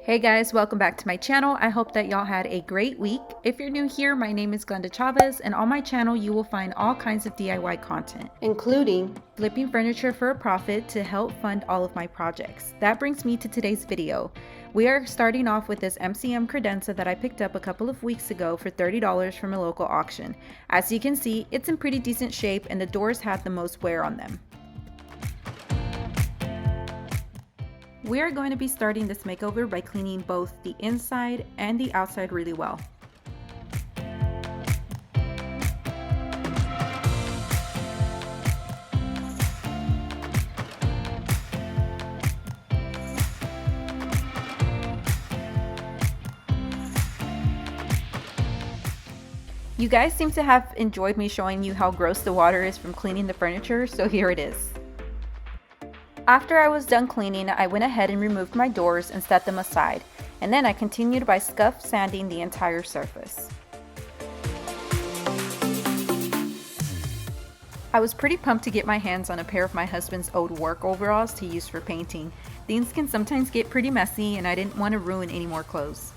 Hey guys, welcome back to my channel. I hope that y'all had a great week. If you're new here, my name is Glenda Chavez, and on my channel you will find all kinds of DIY content, including flipping furniture for a profit to help fund all of my projects. That brings me to today's video. We are starting off with this MCM credenza that I picked up a couple of weeks ago for $30 from a local auction. As you can see, it's in pretty decent shape and the doors had the most wear on them. We are going to be starting this makeover by cleaning both the inside and the outside really well. You guys seem to have enjoyed me showing you how gross the water is from cleaning the furniture, so here it is. After I was done cleaning, I went ahead and removed my doors and set them aside, and then I continued by scuff sanding the entire surface. I was pretty pumped to get my hands on a pair of my husband's old work overalls to use for painting. Things can sometimes get pretty messy and I didn't want to ruin any more clothes.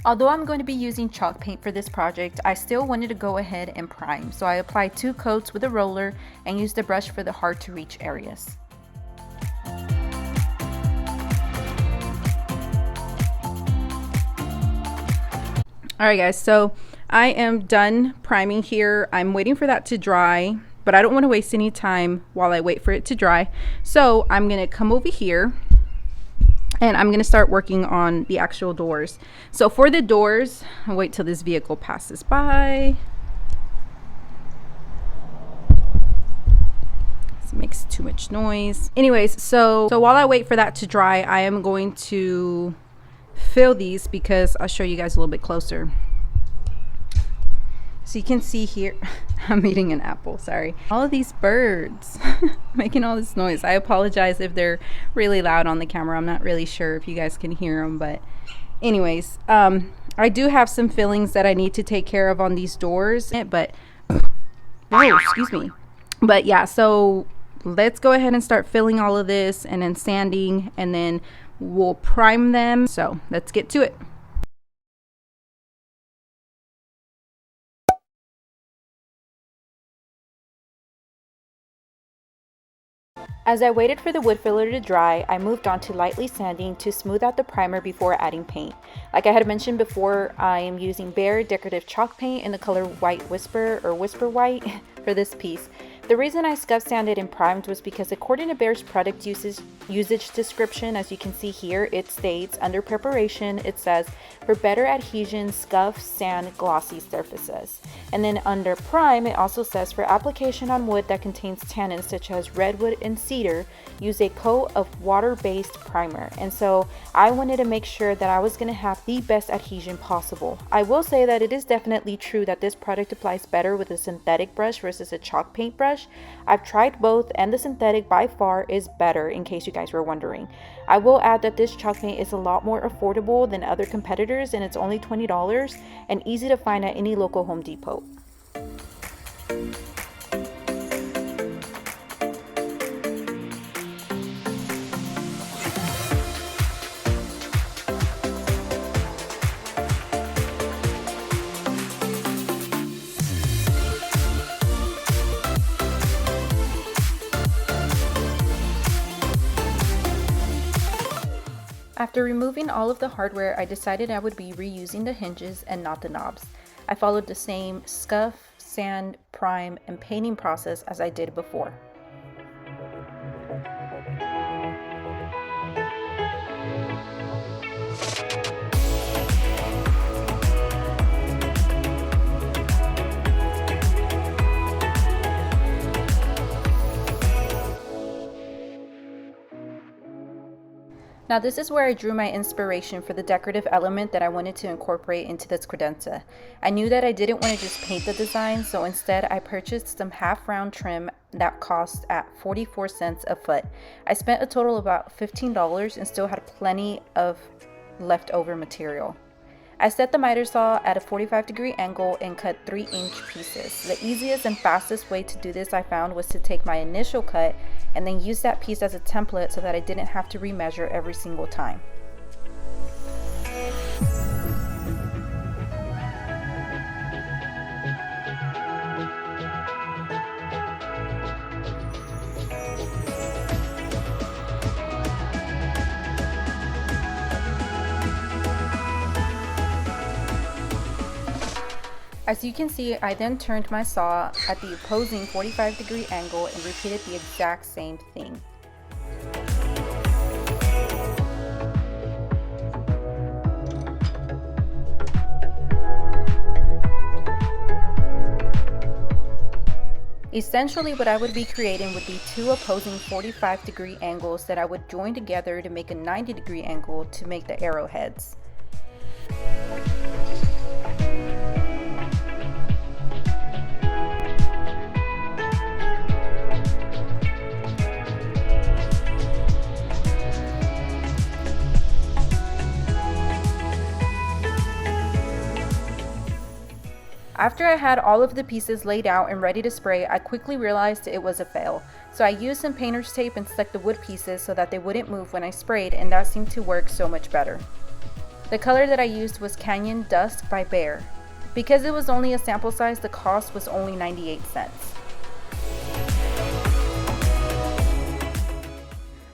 Although I'm going to be using chalk paint for this project, I still wanted to go ahead and prime, so I applied 2 coats with a roller and used a brush for the hard to reach areas. Alright guys, so I am done priming here. I'm waiting for that to dry, but I don't want to waste any time while I wait for it to dry. So I'm going to come over here and I'm going to start working on the actual doors. So for the doors, I'll wait till this vehicle passes by. This makes too much noise. Anyways, so while I wait for that to dry, I am going to fill these because I'll show you guys a little bit closer. So you can see here, I'm eating an apple, sorry. All of these birds making all this noise. I apologize if they're really loud on the camera. I'm not really sure if you guys can hear them, but anyways, I do have some fillings that I need to take care of on these doors, but, oh, excuse me. But yeah, so let's go ahead and start filling all of this and then sanding, and then we'll prime them. So let's get to it. As I waited for the wood filler to dry, I moved on to lightly sanding to smooth out the primer before adding paint. Like I had mentioned before, I am using Behr decorative chalk paint in the color White Whisper or Whisper White for this piece. The reason I scuff sanded and primed was because according to Behr's product usage description, as you can see here, it states under preparation, it says for better adhesion, scuff, sand, glossy surfaces. And then under prime, it also says for application on wood that contains tannins such as redwood and cedar, use a coat of water-based primer. And so I wanted to make sure that I was going to have the best adhesion possible. I will say that it is definitely true that this product applies better with a synthetic brush versus a chalk paint brush. I've tried both and the synthetic by far is better, in case you guys were wondering. I will add that this chalk paint is a lot more affordable than other competitors, and it's only $20 and easy to find at any local Home Depot. After removing all of the hardware, I decided I would be reusing the hinges and not the knobs. I followed the same scuff, sand, prime, and painting process as I did before. Now this is where I drew my inspiration for the decorative element that I wanted to incorporate into this credenza. I knew that I didn't want to just paint the design, so instead I purchased some half round trim that cost at 44 cents a foot. I spent a total of about $15 and still had plenty of leftover material. I set the miter saw at a 45-degree angle and cut 3-inch pieces. The easiest and fastest way to do this I found was to take my initial cut and then use that piece as a template so that I didn't have to remeasure every single time. As you can see, I then turned my saw at the opposing 45-degree angle and repeated the exact same thing. Essentially, what I would be creating would be two opposing 45-degree angles that I would join together to make a 90-degree angle to make the arrowheads. After I had all of the pieces laid out and ready to spray, I quickly realized it was a fail. So I used some painter's tape and stuck the wood pieces so that they wouldn't move when I sprayed, and that seemed to work so much better. The color that I used was Canyon Dusk by Behr. Because it was only a sample size, the cost was only 98 cents.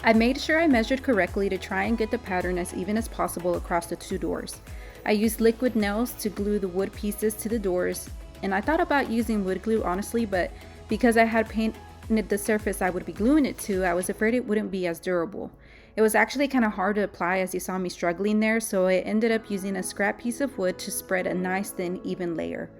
I made sure I measured correctly to try and get the pattern as even as possible across the two doors. I used liquid nails to glue the wood pieces to the doors, and I thought about using wood glue honestly, but because I had painted the surface I would be gluing it to, I was afraid it wouldn't be as durable. It was actually kind of hard to apply, as you saw me struggling there, so I ended up using a scrap piece of wood to spread a nice thin even layer.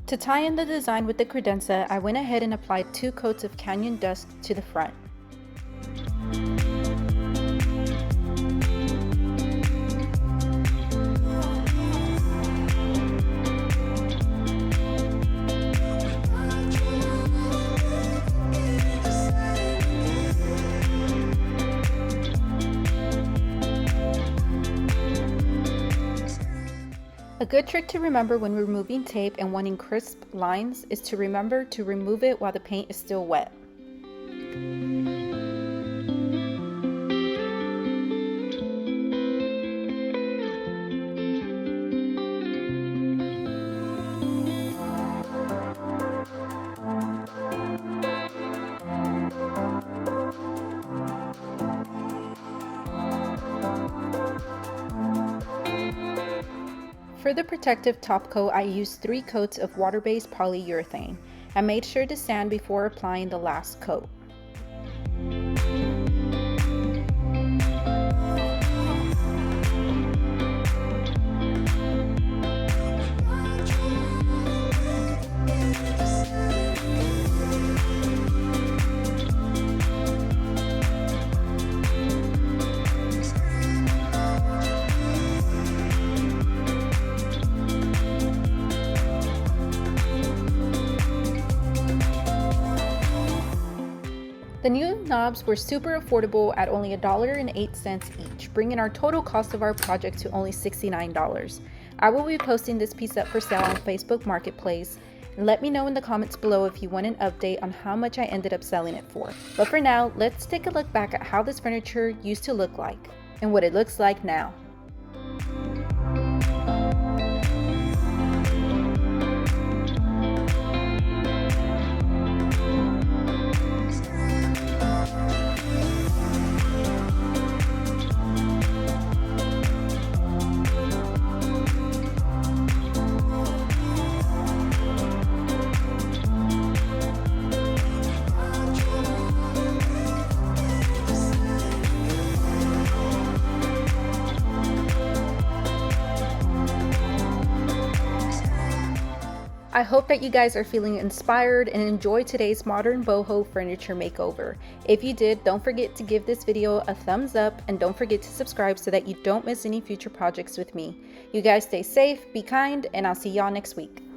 To tie in the design with the credenza, I went ahead and applied 2 coats of Canyon Dusk to the front. A good trick to remember when removing tape and wanting crisp lines is to remember to remove it while the paint is still wet. For the protective top coat, I used 3 coats of water-based polyurethane. I made sure to sand before applying the last coat. The new knobs were super affordable at only $1.08 each, bringing our total cost of our project to only $69. I will be posting this piece up for sale on Facebook Marketplace, and let me know in the comments below if you want an update on how much I ended up selling it for. But for now, let's take a look back at how this furniture used to look like and what it looks like now. I hope that you guys are feeling inspired and enjoyed today's modern boho furniture makeover. If you did, don't forget to give this video a thumbs up and don't forget to subscribe so that you don't miss any future projects with me. You guys stay safe, be kind, and I'll see y'all next week.